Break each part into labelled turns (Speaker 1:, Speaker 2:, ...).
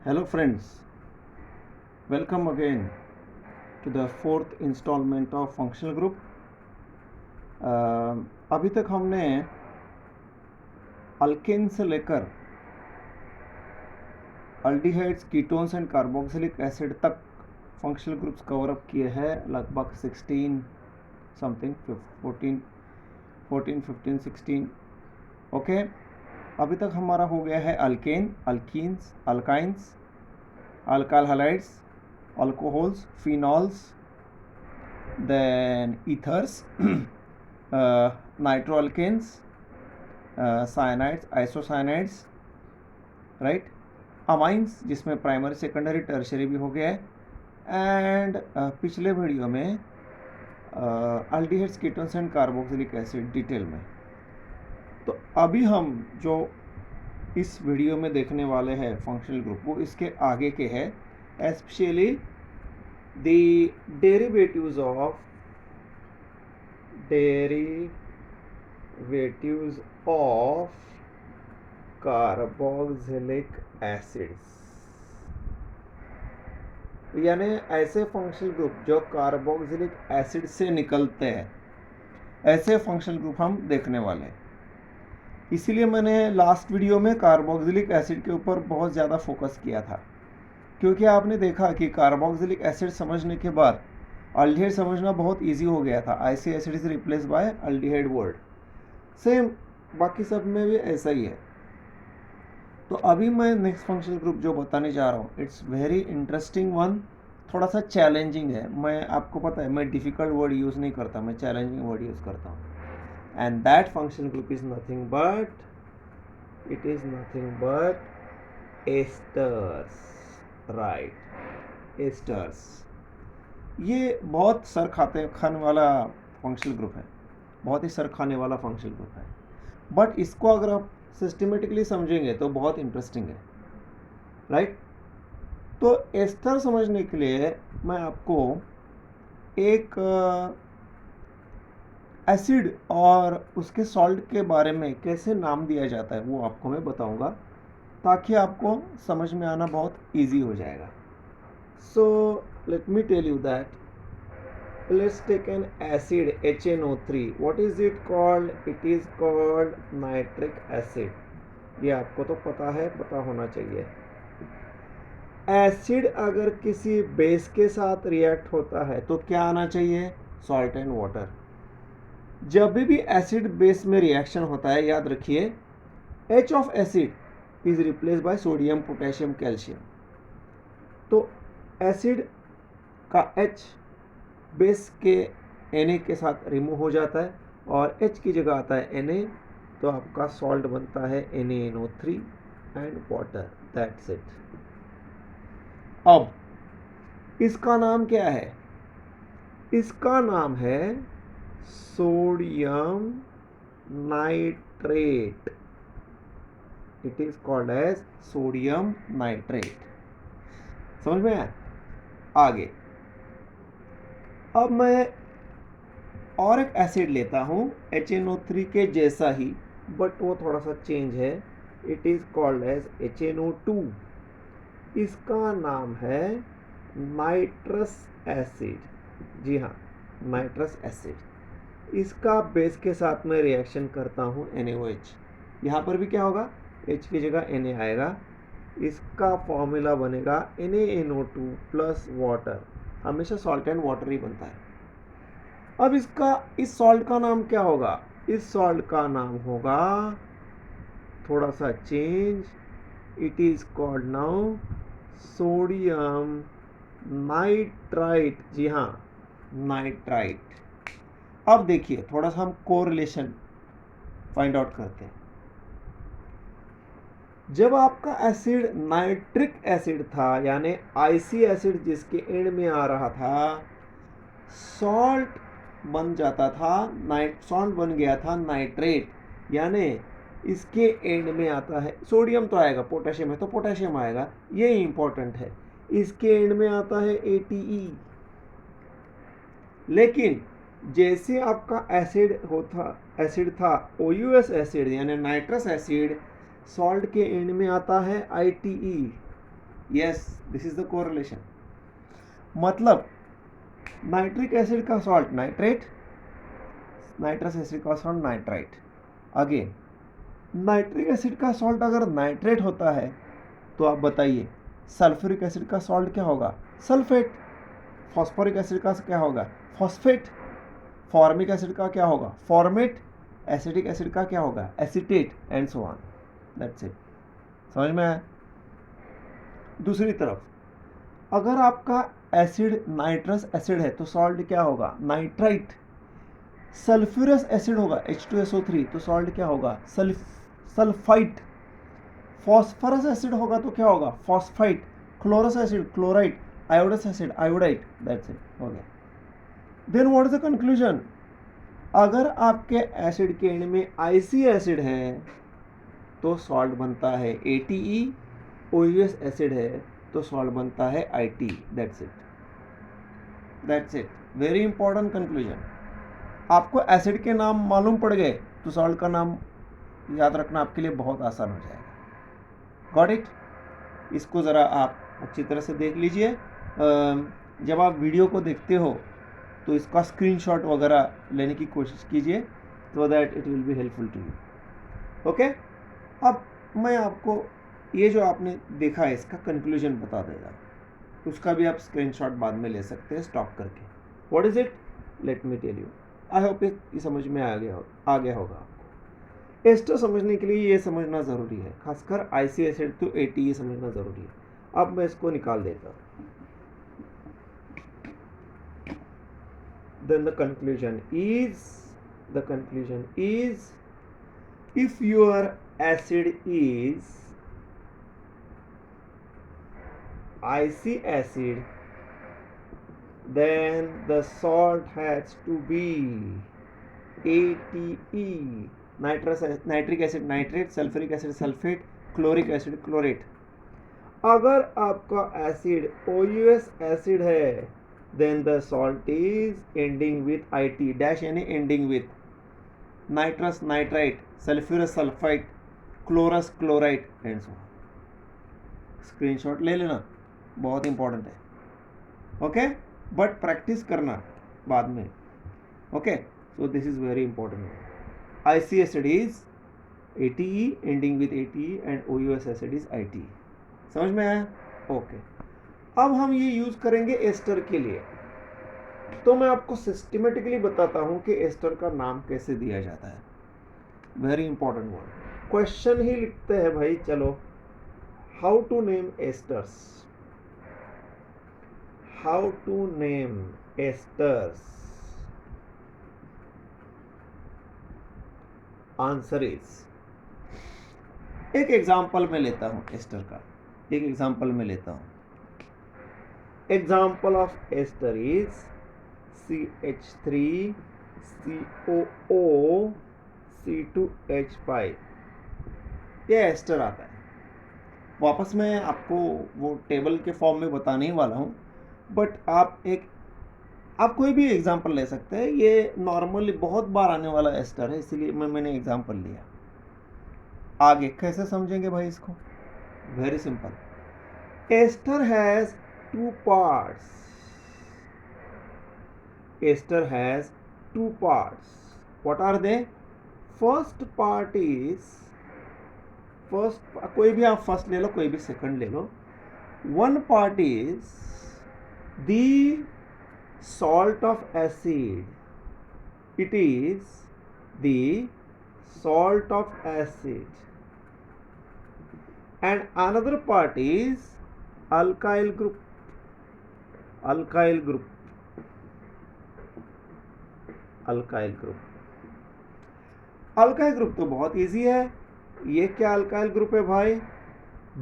Speaker 1: Hello friends, welcome again to the fourth installment of functional group. अभी तक हमने alkane से लेकर aldehydes, ketones and carboxylic acid तक फंक्शनल ग्रुप्स कवर अप किए हैं, लगभग 16 समथिंग 14 15 16. ओके, अभी तक हमारा हो गया है alkane, alkenes, alkynes, alkyl halides, alcohols, phenols, then ethers, nitroalkanes, cyanides, isocyanides, right? Amines, जिसमें प्राइमरी सेकेंडरी टर्शरी भी हो गया है. एंड पिछले वीडियो में aldehydes, ketones and carboxylic acid detail में. तो अभी हम जो इस वीडियो में देखने वाले हैं फंक्शनल ग्रुप, वो इसके आगे के हैं, especially the derivatives of carboxylic acids, यानी ऐसे फंक्शनल ग्रुप जो कार्बोक्सिलिक एसिड से निकलते हैं, ऐसे फंक्शनल ग्रुप हम देखने वाले हैं. इसीलिए मैंने लास्ट वीडियो में कार्बोक्सिलिक एसिड के ऊपर बहुत ज़्यादा फोकस किया था, क्योंकि आपने देखा कि कार्बोक्सिलिक एसिड समझने के बाद अल्डिहाइड समझना बहुत इजी हो गया था. IC acid is replace by aldehyde word. Same बाकी सब में भी ऐसा ही है. तो अभी मैं नेक्स्ट फंक्शनल ग्रुप जो बताने जा रहा हूँ, इट्स वेरी इंटरेस्टिंग वन. थोड़ा सा चैलेंजिंग है. मैं, आपको पता है, मैं डिफ़िकल्ट वर्ड यूज़ नहीं करता, मैं चैलेंजिंग वर्ड यूज़ करता हूँ. And that functional group is nothing but asters. Right, asters. ये बहुत सर खाने वाला फंक्शनल ग्रुप है, बहुत ही सर खाने वाला फंक्शनल ग्रुप है. बट इसको अगर आप सिस्टमेटिकली समझेंगे तो बहुत इंटरेस्टिंग है, राइट? तो एस्टर समझने के लिए मैं आपको एक एसिड और उसके सॉल्ट के बारे में कैसे नाम दिया जाता है वो आपको मैं बताऊंगा, ताकि आपको समझ में आना बहुत इजी हो जाएगा. So let me tell you that let's take an acid HNO3. What is it called? It is called nitric acid. ये आपको तो पता है, पता होना चाहिए. एसिड अगर किसी बेस के साथ रिएक्ट होता है तो क्या आना चाहिए? Salt and water. जब भी एसिड बेस में रिएक्शन होता है, याद रखिए, H of acid is replace by sodium, potassium, calcium. तो एसिड का H बेस के Na के साथ रिमूव हो जाता है और H की जगह आता है Na. तो आपका सॉल्ट बनता है NaNO3 and water. That's it. अब इसका नाम क्या है? इसका नाम है sodium nitrate. It is called as sodium nitrate. समझ में आया? आगे अब मैं और एक एसिड लेता हूँ HNO3 के जैसा ही, बट वो थोड़ा सा चेंज है. It is called as HNO2. इसका नाम है नाइट्रस एसिड. जी हाँ, नाइट्रस एसिड. इसका बेस के साथ में रिएक्शन करता हूँ NaOH. यहाँ पर भी क्या होगा? H की जगह Na आएगा. इसका फॉर्मूला बनेगा NaNO2 प्लस वाटर. हमेशा सॉल्ट एंड वाटर ही बनता है. अब इस सॉल्ट का नाम क्या होगा? इस सॉल्ट का नाम होगा, थोड़ा सा change, it is called now sodium nitrite. जी हाँ, नाइट्राइट. अब देखिए, थोड़ा सा हम कोरिलेशन फाइंड आउट करते हैं. जब आपका एसिड नाइट्रिक एसिड था, यानी आईसी एसिड जिसके एंड में आ रहा था, सॉल्ट बन जाता था, सॉल्ट बन गया था नाइट्रेट. यानी इसके एंड में आता है, सोडियम तो आएगा, पोटेशियम है तो पोटेशियम आएगा, ये इंपॉर्टेंट है. इसके एंड में आता है ATE. लेकिन जैसे आपका एसिड था OUS एसिड यानी नाइट्रस एसिड, सॉल्ट के एंड में आता है ITE. Yes, this is the correlation. मतलब नाइट्रिक एसिड का सॉल्ट नाइट्रेट, नाइट्रस एसिड का salt nitrite. Again nitric acid का सॉल्ट अगर नाइट्रेट होता है तो आप बताइए सल्फ्यूरिक एसिड का सॉल्ट क्या होगा? सल्फेट। फॉस्फोरिक एसिड का क्या होगा? फॉस्फेट। फॉर्मिक एसिड का क्या होगा? फॉर्मेट। एसिटिक एसिड का क्या होगा? Acetate, and so on. That's it. समझ में आया? दूसरी तरफ अगर आपका एसिड नाइट्रस एसिड है तो सॉल्ट क्या होगा? नाइट्राइट। सल्फ्यूरस एसिड होगा H2SO3 तो सॉल्ट क्या होगा? सल्फाइट। फॉस्फरस एसिड होगा तो क्या होगा? Phosphite. Chlorous acid chlorite, iodous acid iodite. That's it, हो गया। Then what is the conclusion? अगर आपके एसिड के एंड में आईसी एसिड है तो सॉल्ट बनता है ATE, OUS एसिड है तो सॉल्ट बनता है IT। That's it, that's it. Very important conclusion. आपको एसिड के नाम मालूम पड़ गए तो सॉल्ट का नाम याद रखना आपके लिए बहुत आसान हो जाएगा। Got it? इसको ज़रा आप अच्छी तरह से देख लीजिए। जब आप वीडियो को देखते हो तो इसका स्क्रीनशॉट वगैरह लेने की कोशिश कीजिए so that it will be helpful to you। Okay, अब मैं आपको ये जो आपने देखा है इसका कंक्लूजन बता देगा, उसका भी आप स्क्रीनशॉट बाद में ले सकते हैं स्टॉप करके। What is it? Let me tell you. I hope ये समझ में आ गया होगा आपको। एस्टर समझने के लिए ये समझना ज़रूरी है, खासकर आईसी एसिड तो ATE समझना ज़रूरी है। अब मैं इसको निकाल देता हूँ। Then the conclusion is if your acid is IC acid, then the salt has to be ATE, nitric acid nitrate, sulfuric acid sulfate, chloric acid chlorate। अगर आपका एसिड OUS एसिड है then the salt is ending with IT dash, यानी ending with nitrous nitrite, sulfurous sulfite, chlorus chlorite and so on। Screenshot ले लेना, बहुत important है। Okay, but practice करना बाद में। Okay, so this is very important. IC acid is ATE ending with ATE and OUS acid is IT। समझ में आया? ओके, अब हम ये यूज करेंगे एस्टर के लिए। तो मैं आपको सिस्टमेटिकली बताता हूं कि एस्टर का नाम कैसे दिया जाता है। वेरी इंपॉर्टेंट वर्ड, क्वेश्चन ही लिखते हैं भाई। चलो, how to name esters, how to name esters. Answer is, एक एग्जांपल में लेता हूं एस्टर का, एक एग्जांपल में लेता हूं। Example of ester is CH3 COO C2H5। ये एस्टर आता है। वापस मैं आपको वो टेबल के फॉर्म में बताने ही वाला हूँ, बट आप कोई भी एग्जांपल ले सकते हैं। ये नॉर्मली बहुत बार आने वाला एस्टर है, इसलिए मैंने एग्जांपल लिया। आगे कैसे समझेंगे भाई इसको? Very simple. Ester has 2 parts। Ester has 2 parts. What are they? First part is, कोई भी आप फर्स्ट ले लो, कोई भी सेकंड ले लो। One part is the salt of acid. It is the salt of acid. And another part is alkyl group. Alkyl group तो बहुत easy है। ये क्या अल्काइल ग्रुप है भाई?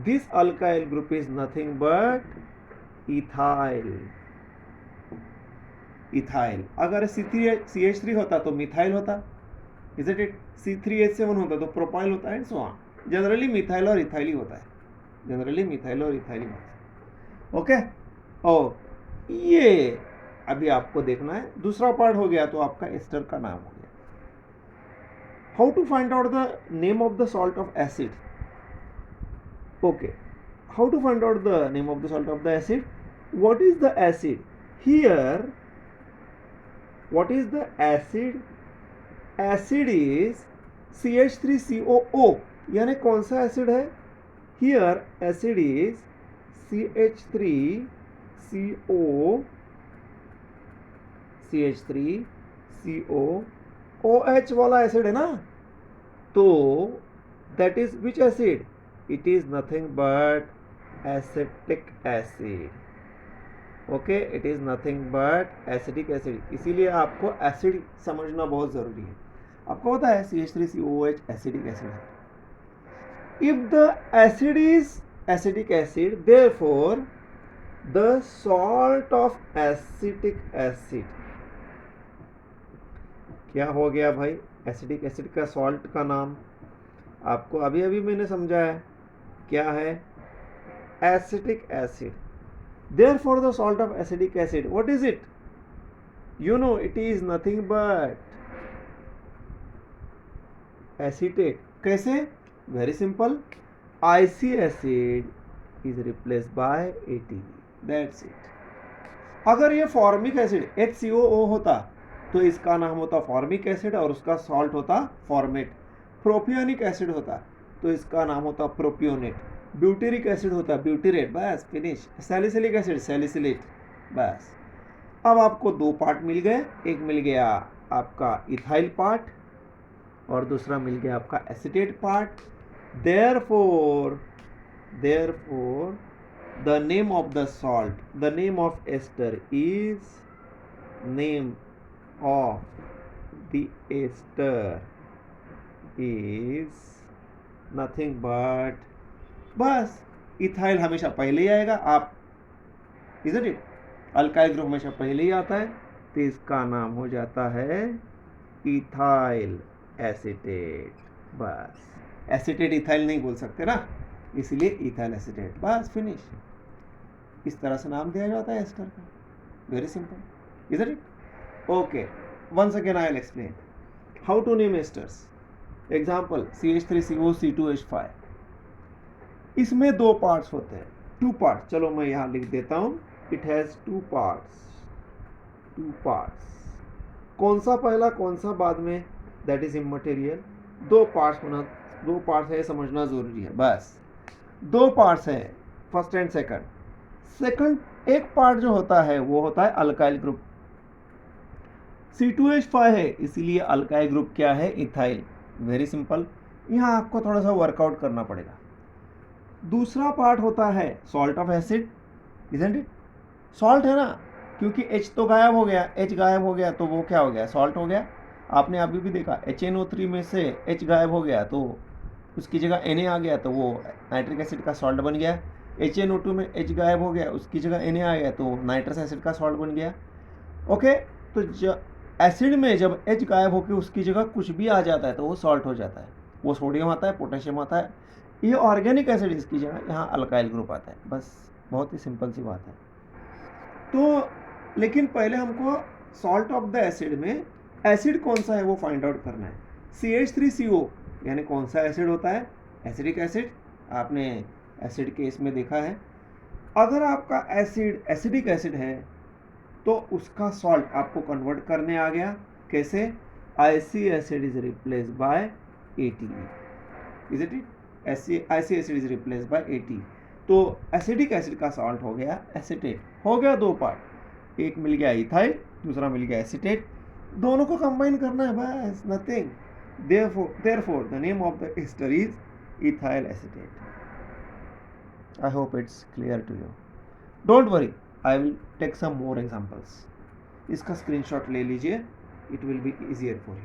Speaker 1: This alkyl group is nothing but ethyl. अगर CH3 होता तो मिथाइल होता, इज इट? C3H7 होता तो प्रोपाइल होता है, सो ऑन। जनरली मिथाइल और इथाइल ही होता है, ओके। ओ, ये अभी आपको देखना है। दूसरा पार्ट हो गया तो आपका एस्टर का नाम हो गया। How to find out the name of the salt of acid? Okay, how to find out the name of the salt of the acid? What is the acid? Here, what is the acid? Acid is CH3COO. यानी कौन सा acid है? Here acid is CH3CO OH वाला acid है ना, तो that is which acid? It is nothing but acetic acid. Okay, it is nothing but acidic acid. इसीलिए आपको एसिड समझना बहुत ज़रूरी है. आपको पता है CH3COOH एसिडिक एसिड है. If the acid is acidic acid, therefore the salt of acetic acid, क्या हो गया भाई? एसिडिक एसिड का सॉल्ट का नाम आपको अभी अभी मैंने समझाया, क्या है? Acetic acid. Therefore, the salt of acidic acid, what is it? You know, it is nothing but acetate. कैसे? Very simple. IC acid is replaced by AT. That's it. अगर ये फॉर्मिक एसिड HCOO होता तो इसका नाम होता formic acid और उसका सॉल्ट होता फॉर्मेट. प्रोपियोनिक एसिड होता तो इसका नाम होता प्रोपियोनेट. ब्यूटेरिक एसिड होता ब्यूटेरेट. बस फिनिश. Salicylic acid salicylate. बस. अब आपको दो पार्ट मिल गए. एक मिल गया आपका इथाइल पार्ट और दूसरा मिल गया आपका acetate part. Therefore the name of the salt, the name of ester is, name of the ester is nothing but, बस इथाइल हमेशा पहले ही आएगा. आप इज़न्ट इट, अल्काइल ग्रुप हमेशा पहले ही आता है, तो इसका नाम हो जाता है इथाइल एसिटेट. बस. एसिटेट इथाइल नहीं बोल सकते ना, इसलिए इथाइल एसिटेट. बस फिनिश. इस तरह से नाम दिया जाता है एस्टर का. Very simple, isn't it? Okay, once again I will explain how to name esters. Example CH3CO, C2H5. इसमें दो पार्ट्स होते हैं, टू पार्ट्स. चलो मैं यहाँ लिख देता हूँ. It has two parts. कौन सा पहला कौन सा बाद में, दैट इज इमटेरियल. दो पार्ट्स है, समझना जरूरी है. बस दो पार्ट्स है, फर्स्ट एंड सेकंड. एक पार्ट जो होता है वो होता है अल्काइल ग्रुप. C2H5 है, इसीलिए अल्काइल ग्रुप क्या है? इथाइल. Very simple. यहाँ आपको थोड़ा सा वर्कआउट करना पड़ेगा. दूसरा पार्ट होता है salt of acid. Isn't it? Salt है ना, क्योंकि H तो गायब हो गया. H गायब हो गया तो वो क्या हो गया? सॉल्ट हो गया. आपने अभी भी देखा HNO3 में से H गायब हो गया तो उसकी जगह Na आ गया, तो वो नाइट्रिक एसिड का सॉल्ट बन गया. HNO2 में H गायब हो गया, उसकी जगह Na आ गया, तो नाइट्रस एसिड का सॉल्ट बन गया. ओके, तो एसिड में जब H गायब होकर उसकी जगह कुछ भी आ जाता है तो वो सॉल्ट हो जाता है. वो सोडियम आता है, पोटेशियम आता है, ये ऑर्गेनिक एसिड इसकी जगह यहाँ अल्काइल ग्रुप आता है. बस बहुत ही सिंपल सी बात है. तो लेकिन पहले हमको सॉल्ट ऑफ द एसिड में एसिड कौन सा है वो फाइंड आउट करना है. CH3CO यानी कौन सा एसिड होता है? Acidic acid. आपने एसिड केस में देखा है. अगर आपका एसिड एसिडिक एसिड है तो उसका सॉल्ट आपको कन्वर्ट करने आ गया. कैसे? IC acid is replace by AT. Is it? IC acid is replace by AT. तो एसिडिक एसिड का सॉल्ट हो गया एसिटेट. हो गया दो पार्ट, एक मिल गया इथाइल, दूसरा मिल गया एसिटेट. दोनों को कंबाइन करना है, बस nothing. Therefore the name of the ester is ethyl acetate. I hope it's clear to you. Don't worry, I will take some more examples. इसका स्क्रीनशॉट ले लीजिए, it will be easier for you.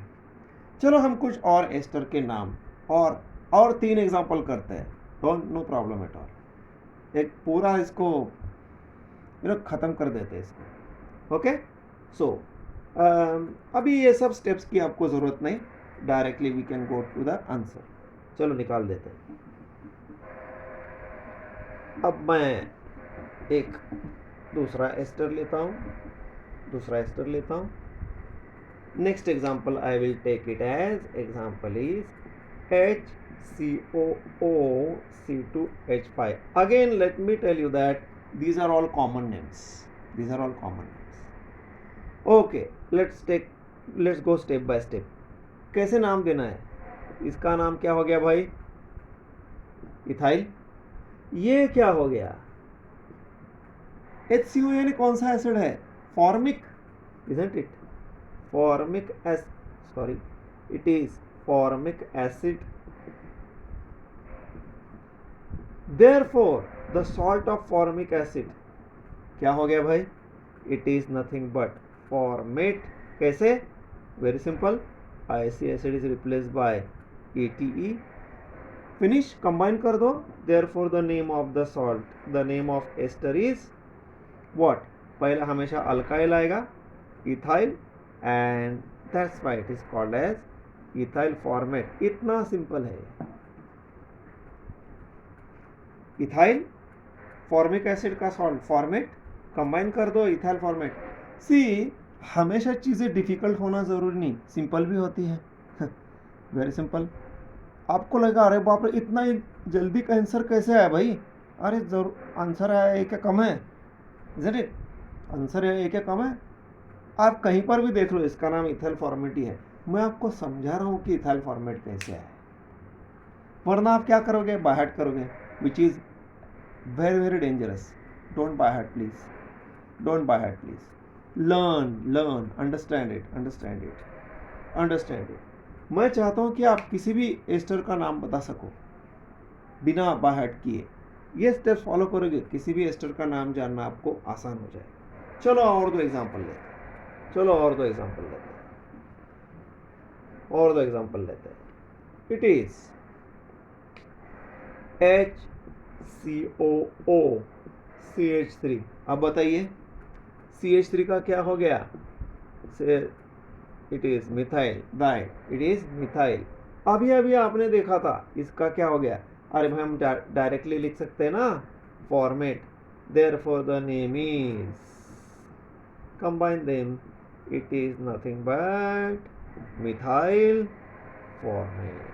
Speaker 1: चलो हम कुछ और ester के नाम और 3 एग्जांपल करते हैं. No problem at all. एक पूरा इसको ख़त्म कर देते हैं इसको. ओके, सो अभी ये सब स्टेप्स की आपको ज़रूरत नहीं. Directly we can go to the answer. चलो निकाल देते हैं. अब मैं एक दूसरा एस्टर लेता हूँ. Next example I will take it as example is COO C2H5. Again, let me tell you that these are all common names. These are all common names. Okay, let's go step by step. कैसे नाम देना है? इसका नाम क्या हो गया भाई? इथाइल. ये क्या हो गया? HCO यानी कौन सा एसिड है? Formic, isn't it? Formic acid. Sorry, it is formic acid. Therefore, the salt of formic acid क्या हो गया भाई? It is nothing but formate. कैसे? Very simple. IC acid is replaced by ATE. Finish. Combine कर दो. Therefore, the name of the salt, the name of ester is what? पहला हमेशा alkyl आएगा, ethyl, and that's why it is called as ethyl formate. इतना simple है. Ethyl, formic acid का salt, format, combine कर दो, इथाइल फॉर्मेट. सी, हमेशा चीज़ें डिफिकल्ट होना ज़रूरी नहीं, सिंपल भी होती है. Very simple. आपको लगा अरे बाप रे इतना जल्दी का आंसर कैसे आया भाई? अरे जरूर आंसर आया, एक कम है, इज़न्ट इट? आंसर एक कम है. आप कहीं पर भी देख लो, इसका नाम इथाइल फॉर्मेट ही है. मैं आपको समझा रहा हूँ कि इथाइल फॉर्मेट कैसे है, वरना आप क्या करोगे? बाय हार्ट करोगे, which is very very dangerous. Don't by heart please, don't by heart please. Learn, understand it, understand it, understand it. मैं चाहता हूँ कि आप किसी भी एस्टर का नाम बता सको बिना बाय हार्ट किए. ये स्टेप्स फॉलो करोगे, किसी भी एस्टर का नाम जानना आपको आसान हो जाएगा. चलो और दो एग्जाम्पल लेते हैं, और दो एग्जांपल लेते हैं. It is HCOO CH3. अब बताइए CH3 का क्या हो गया? It is methyl, right, it is methyl. अभी आपने देखा था, इसका क्या हो गया? अरे भाई हम डायरेक्टली लिख सकते हैं ना, format. Therefore the name is, combine them, it is nothing but methyl formate.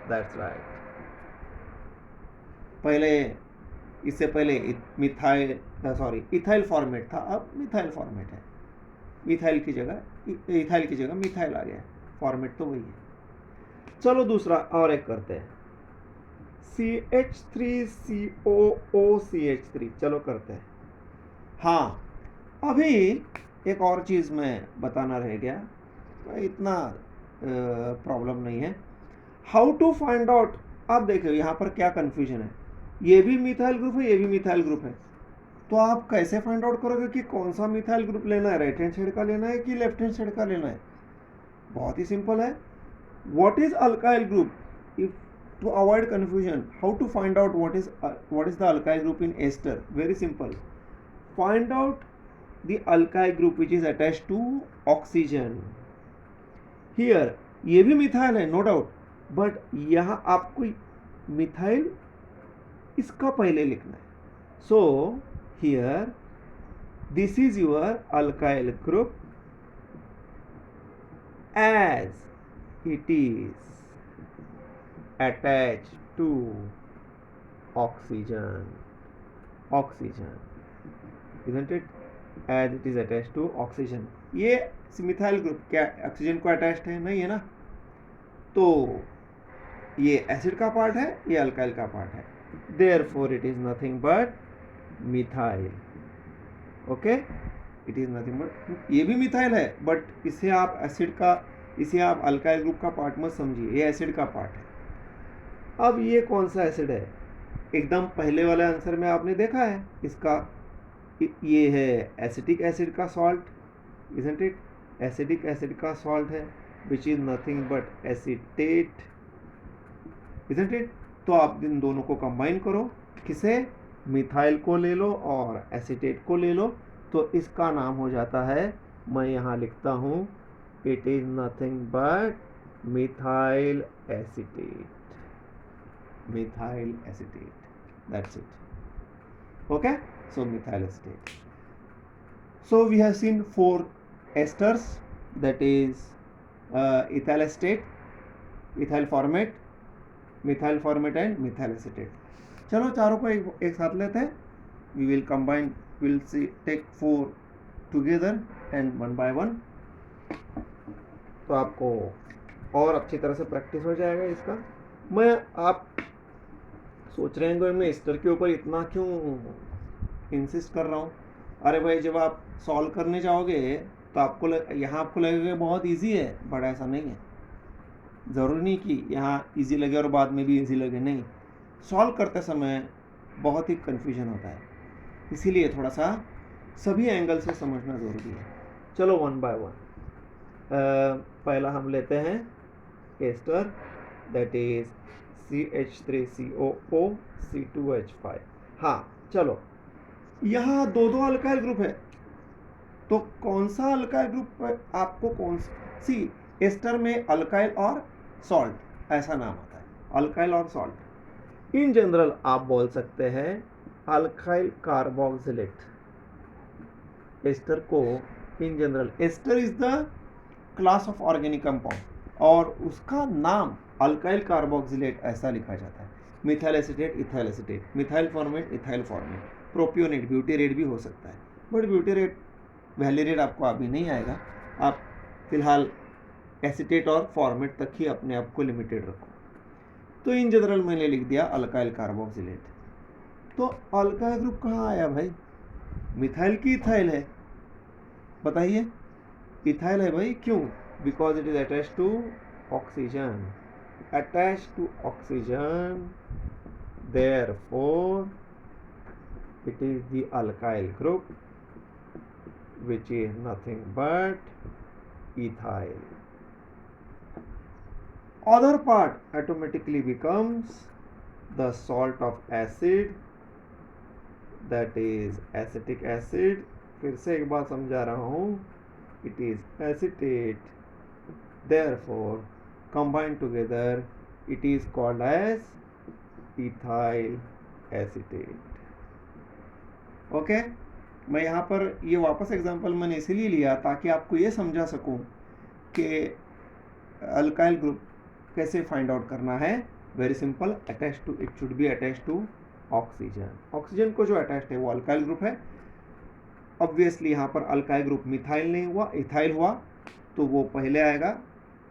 Speaker 1: That's right. इससे पहले इथाइल फॉर्मेट था, अब मिथाइल फॉर्मेट है. इथाइल की जगह मिथाइल आ गया. फॉर्मेट तो वही है. चलो दूसरा और एक करते हैं, CH3COOCH3. चलो करते हैं. हाँ, अभी एक और चीज़ मैं बताना रह गया, इतना प्रॉब्लम नहीं है. How to find out. आप देखो यहाँ पर क्या कंफ्यूजन है, ये भी मिथाइल ग्रुप है, ये भी मिथाइल ग्रुप है. तो आप कैसे फाइंड आउट करोगे कि कौन सा मिथाइल ग्रुप लेना है? राइट हैंड साइड का लेना है कि लेफ्ट हैंड साइड का लेना है? बहुत ही सिंपल है. What is alkyl group? If to avoid confusion, how to find out what is the alkyl group in ester? Very simple. Find out the alkyl group which is attached to oxygen. Here ये भी methyl है, no doubt, but यहाँ आपको methyl इसका पहले लिखना है. So here this is your alkyl group as it is attached to oxygen, isn't it? As it is attached to oxygen. ये मिथाइल ग्रुप क्या ऑक्सीजन को अटैच्ड है? नहीं है ना. तो ये एसिड का पार्ट है, ये अल्काइल का पार्ट है. Therefore it is nothing but methyl. Okay, it is nothing but, ये भी मिथाइल है बट इसे आप अल्काइल ग्रुप का पार्ट मत समझिए, ये एसिड का पार्ट है. अब ये कौन सा एसिड है? एकदम पहले वाले आंसर में आपने देखा है, इसका ये है एसिटिक एसिड का salt, isn't it? Acetic acid का सॉल्ट है, which is nothing but acetate, isn't it? तो आप इन दोनों को कंबाइन करो, किसे? मिथाइल को ले लो और एसिटेट को ले लो, तो इसका नाम हो जाता है, मैं यहाँ लिखता हूँ, it is nothing but methyl acetate. That's it. Okay, so methyl acetate. So we have seen 4 esters, that is ethyl acetate, ethyl formate, methyl formate and methyl acetate. चलो चारों को एक साथ लेते हैं। We will combine, will see take 4 together and one by one, तो आपको और अच्छी तरह से प्रैक्टिस हो जाएगा इसका। मैं आप सोच रहे हैं मैं एस्टर के ऊपर इतना क्यों इंसिस्ट कर रहा हूँ। अरे भाई, जब आप सॉल्व करने जाओगे तो आपको यहाँ आपको लगेगा बहुत इजी है, बट ऐसा नहीं है। ज़रूरी नहीं कि यहाँ इजी लगे और बाद में भी इजी लगे, नहीं। सॉल्व करते समय बहुत ही कन्फ्यूजन होता है, इसीलिए थोड़ा सा सभी एंगल से समझना ज़रूरी है। चलो वन बाय वन। पहला हम लेते हैं ester, that is CH3COO C2H5। हाँ चलो, यहाँ दो अल्काइल ग्रुप है, तो कौन सा अल्काइल ग्रुप आपको कौन सी, एस्टर में अल्काइल और सॉल्ट ऐसा नाम आता है, अल्काइल और सॉल्ट। इन जनरल आप बोल सकते हैं अल्काइल कार्बोक्सिलेट। एस्टर को in general, ester is the class of organic compound और उसका नाम अल्काइल कार्बोक्सिलेट ऐसा लिखा जाता है। Methyl acetate, ethyl acetate, methyl formate, ethyl formate, propionate, butyrate भी हो सकता है, बट ब्यूटेरेट वैलिडेट आपको अभी नहीं आएगा। आप फिलहाल एसीटेट और फॉर्मेट तक ही अपने आप को लिमिटेड रखो। तो इन जनरल मैंने लिख दिया अल्काइल कार्बोक्सिलेट। तो अल्काइल ग्रुप कहाँ आया भाई? मिथाइल की इथाइल है, बताइए। इथाइल है भाई, क्यों? Because it is attached to oxygen, attached to oxygen, therefore it is the alkyl group, which is nothing but ethyl. Other part automatically becomes the salt of acid, that is acetic acid. फिर से एक बार समझा रहा हूँ, it is acetate, therefore combined together it is called as ethyl acetate. Okay, मैं यहाँ पर ये वापस एग्जांपल मैंने इसीलिए लिया ताकि आपको ये समझा सकूं कि अल्काइल ग्रुप कैसे फाइंड आउट करना है। Very simple, attach to, it should be attach to oxygen. Oxygen को जो अटैच्ड है वो अल्काइल ग्रुप है। ऑब्वियसली यहाँ पर अल्काइल ग्रुप मिथाइल नहीं हुआ, इथाइल हुआ, तो वो पहले आएगा।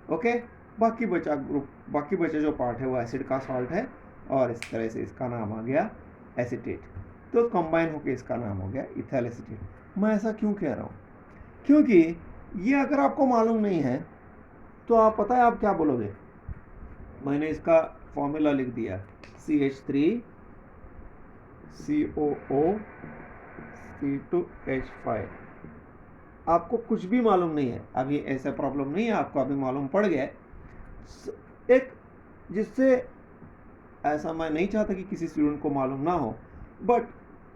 Speaker 1: ओके, बाकी बचा जो पार्ट है वो एसिड का सॉल्ट है, और इस तरह से इसका नाम आ गया एसीटेट। तो कंबाइन होकर इसका नाम हो गया इथाइल एसीटेट। मैं ऐसा क्यों कह रहा हूँ? क्योंकि ये अगर आपको मालूम नहीं है तो आप पता है आप क्या बोलोगे? मैंने इसका फॉर्मूला लिख दिया CH3COO C2H5। आपको कुछ भी मालूम नहीं है, अभी ऐसा प्रॉब्लम नहीं है, आपको अभी मालूम पड़ गया है। एक जिससे ऐसा मैं नहीं चाहता कि किसी स्टूडेंट को मालूम ना हो, बट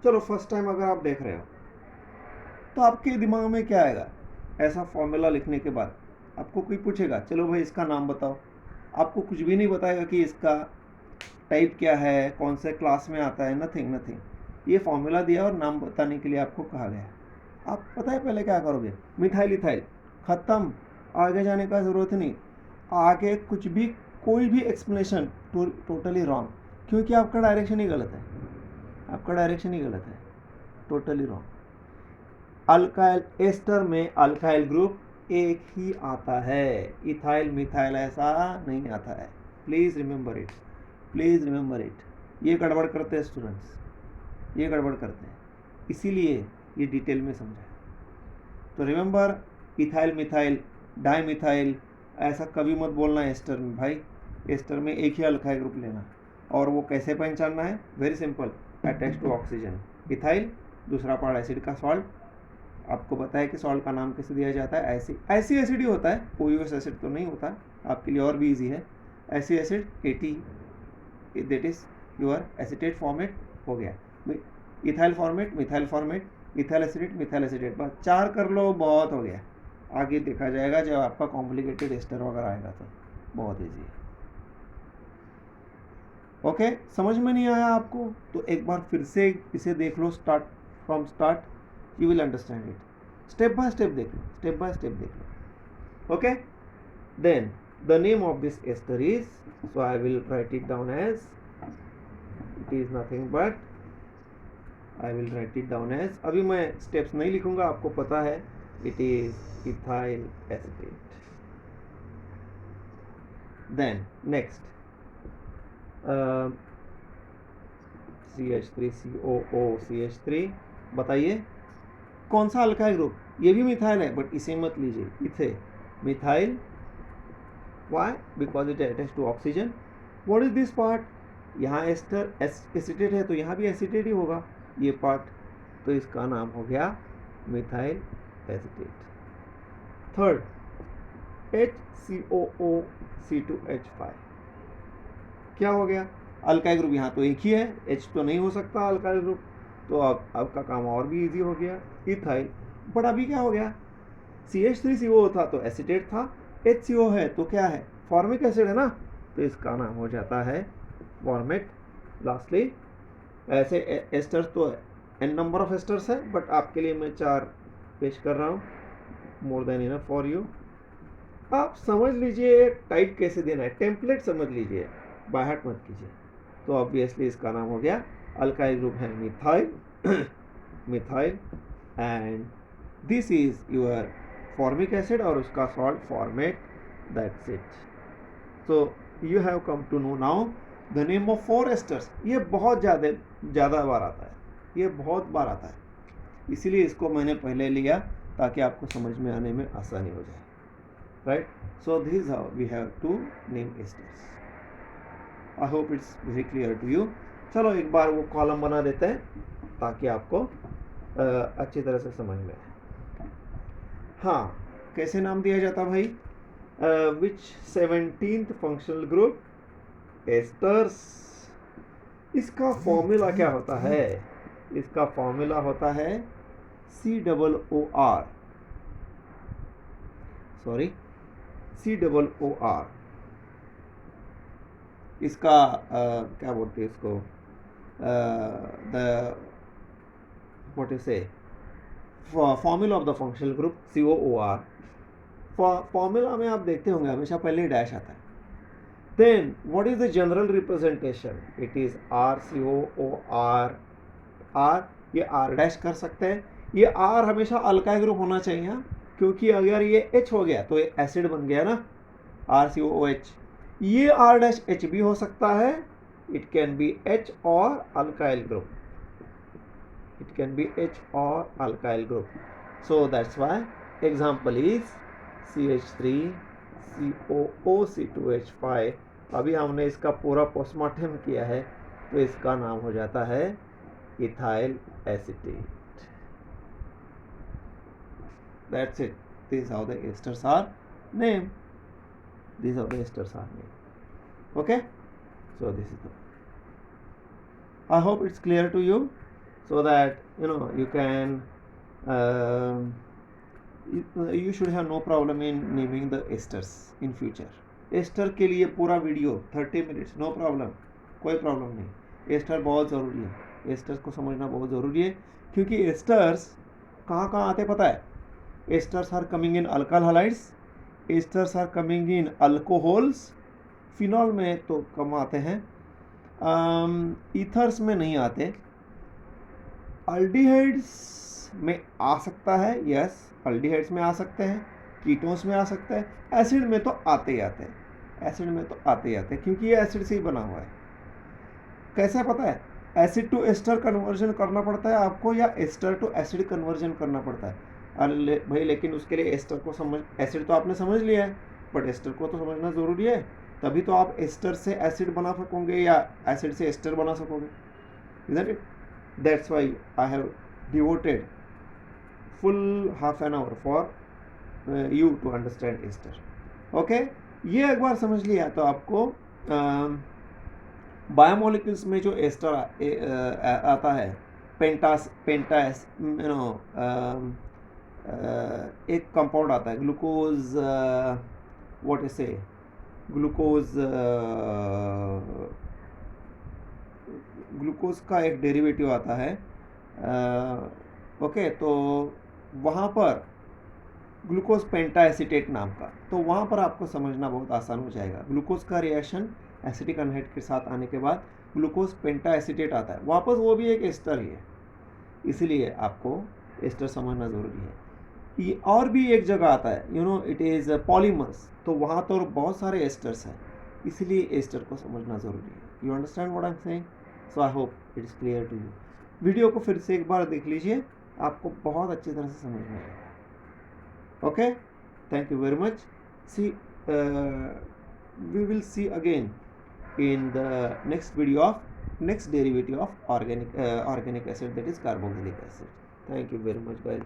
Speaker 1: चलो फर्स्ट टाइम अगर आप देख रहे हो तो आपके दिमाग में क्या आएगा? ऐसा फॉर्मूला लिखने के बाद आपको कोई पूछेगा चलो भाई इसका नाम बताओ, आपको कुछ भी नहीं बताएगा कि इसका टाइप क्या है, कौन से क्लास में आता है, नथिंग। ये फॉर्मूला दिया और नाम बताने के लिए आपको कहा गया। आप पता है पहले क्या करोगे? मिथाइल इथाइल, ख़त्म, आगे जाने का ज़रूरत नहीं। आगे कुछ भी, कोई भी एक्सप्लेनेशन टोटली रॉन्ग, क्योंकि आपका डायरेक्शन ही गलत है, टोटली रॉन्ग। अल्काइल एस्टर में अल्काइल ग्रुप एक ही आता है, इथाइल मिथाइल ऐसा नहीं आता है। Please remember it. ये गड़बड़ करते हैं स्टूडेंट्स, ये गड़बड़ करते हैं, इसीलिए ये डिटेल में समझा। तो remember, ethyl methyl di methyl ऐसा कभी मत बोलना एस्टर में भाई। एस्टर में एक ही अल्काइल ग्रुप लेना, और वो कैसे पहचानना है? Very simple, attach to oxygen. Ethyl, दूसरा पार्ट एसिड का सॉल्ट। आपको बताया कि सॉल्ट का नाम कैसे दिया जाता है, ऐसी एसिड ही होता है, OUS एसिड तो नहीं होता। आपके लिए और भी इजी है, ऐसी acid AT, that is your acetate format हो गया। Ethyl format, methyl formate, ethyl acetate, methyl acetate, बस 4 कर लो, बहुत हो गया। आगे देखा जाएगा जब आपका कॉम्प्लिकेटेड एस्टर वगैरह आएगा तो बहुत ईजी है। ओके, समझ में नहीं आया आपको तो एक बार फिर से इसे देख लो, from start, you will understand it. Step by step देख लो। Okay, then the name of this ester is, so I will write it down as, it is nothing but, I will write it down as, अभी मैं steps नहीं लिखूंगा, आपको पता है, it is ethyl acetate. Then next CH3COO CH3, बताइए कौन सा अल्काइल ग्रुप, ये भी मिथाइल है बट इसे मत लीजिए, इथे methyl, why, because it attach to oxygen. What is this part, यहाँ एस्टर एसिटेट है तो यहाँ भी एसिटेट ही होगा ये पार्ट, तो इसका नाम हो गया methyl acetate. Third HCOO C2H5, क्या हो गया, अल्काइल ग्रुप यहाँ तो एक ही है, H तो नहीं हो सकता अल्काइल ग्रुप, तो अब आपका काम और भी इजी हो गया, इथाइल. बट अभी क्या हो गया, CH3CO था तो एसिटेट था, HCO है तो क्या है, फॉर्मिक एसिड है ना, तो इसका नाम हो जाता है फॉर्मेट. लास्टली ऐसे एस्टर्स तो n नंबर ऑफ एस्टर्स है, बट आपके लिए मैं 4 पेश कर रहा हूँ, more than enough for you. आप समझ लीजिए टाइप कैसे देना है, टेम्पलेट समझ लीजिए, बाय हार्ट मत कीजिए. तो ऑब्वियसली इसका नाम हो गया, अल्काइल ग्रुप है methyl methyl, and this is your formic acid और उसका salt formate, that's it. So you have come to know now the name of 4 esters. ये बहुत ज़्यादा बार आता है, ये बहुत बार आता है, इसीलिए इसको मैंने पहले लिया ताकि आपको समझ में आने में आसानी हो जाए, right. So this how we have to name esters. I hope it's very clear to you. चलो एक बार वो कॉलम बना देते हैं ताकि आपको अच्छी तरह से समझ में आए. हाँ, कैसे नाम दिया जाता भाई, विच 17th फंक्शनल ग्रुप एस्टर्स. इसका फॉर्मूला क्या होता है, इसका फॉर्मूला होता है COOR, सॉरी COOR. इसका क्या बोलते हैं इसको, द व्हाट इज से formula of the functional group COOR. Formula में आप देखते होंगे हमेशा पहले डैश आता है. Then what is the general representation, it is RCOOR. R, ये R डैश कर सकते हैं, ये R हमेशा अल्काइल ग्रुप होना चाहिए, क्योंकि अगर ये H हो गया तो ये एसिड बन गया ना, RCOOH. ये R डैश H भी हो सकता है, इट कैन बी H और alkyl group, it can be H or alkyl group. So that's why example is CH3 COO C2H5. अभी हमने इसका पूरा पोस्टमार्टम किया है तो इसका नाम हो जाता है ethyl acetate. That's it. This is how the esters are named. These are the esters are named. Okay? So this is the. I hope it's clear to you. So that you can you should have no problem in naming the esters in future. Ester के लिए पूरा video 30 minutes, no problem, कोई problem नहीं. Ester बहुत ज़रूरी है, asters को समझना बहुत ज़रूरी है, क्योंकि एस्टर्स कहाँ कहाँ आते पता है. Esters are coming in alkyl halides, esters are coming in alcohols, phenol में तो कम आते हैं, ईथर्स में नहीं आते, अल्डिहाइड्स में आ सकता है, यस अल्डिहाइड्स में आ सकते हैं, कीटोन्स में आ सकता है, एसिड में तो आते ही आते हैं, एसिड में तो आते ही आते हैं, क्योंकि ये एसिड से ही बना हुआ है. कैसा पता है, एसिड टू एस्टर कन्वर्जन करना पड़ता है आपको, या एस्टर टू एसिड कन्वर्जन करना पड़ता है. अरे भाई, लेकिन उसके लिए एस्टर को समझ, एसिड तो आपने समझ लिया है, बट एस्टर को तो समझना ज़रूरी है, तभी तो आप एस्टर से एसिड बना सकोगे या एसिड से एस्टर बना सकोगे. Isn't it? That's why I have devoted full half an hour for you to understand ester. Okay? ये एक बार समझ लिया तो आपको बायोमोलिक्यूल्स में जो एस्टर आता है, पेंटास एक कंपाउंड आता है, ग्लूकोज, व्हाट इज से ग्लूकोज का एक डेरिवेटिव आता है. ओके, तो वहाँ पर ग्लूकोज पेंटा एसीटेट नाम का, तो वहाँ पर आपको समझना बहुत आसान हो जाएगा। ग्लूकोज का रिएक्शन एसिटिक अनहाइड के साथ आने के बाद ग्लूकोज पेंटा एसीटेट आता है, वापस वो भी एक एस्टर ही है, इसलिए आपको एस्टर समझना ज़रूरी है। ये और भी एक जगह आता है, you know it is polymers, तो वहाँ तो बहुत सारे एस्टर्स हैं, इसलिए एस्टर को समझना ज़रूरी है। You understand what I am saying? So I hope it is clear to you. Video को फिर से एक बार देख लीजिए, आपको बहुत अच्छी तरह से समझ में आएगा। Okay, thank you very much. See, we will see again in the next video of next derivative of organic acid, that is carboxylic acid. Thank you very much, guys.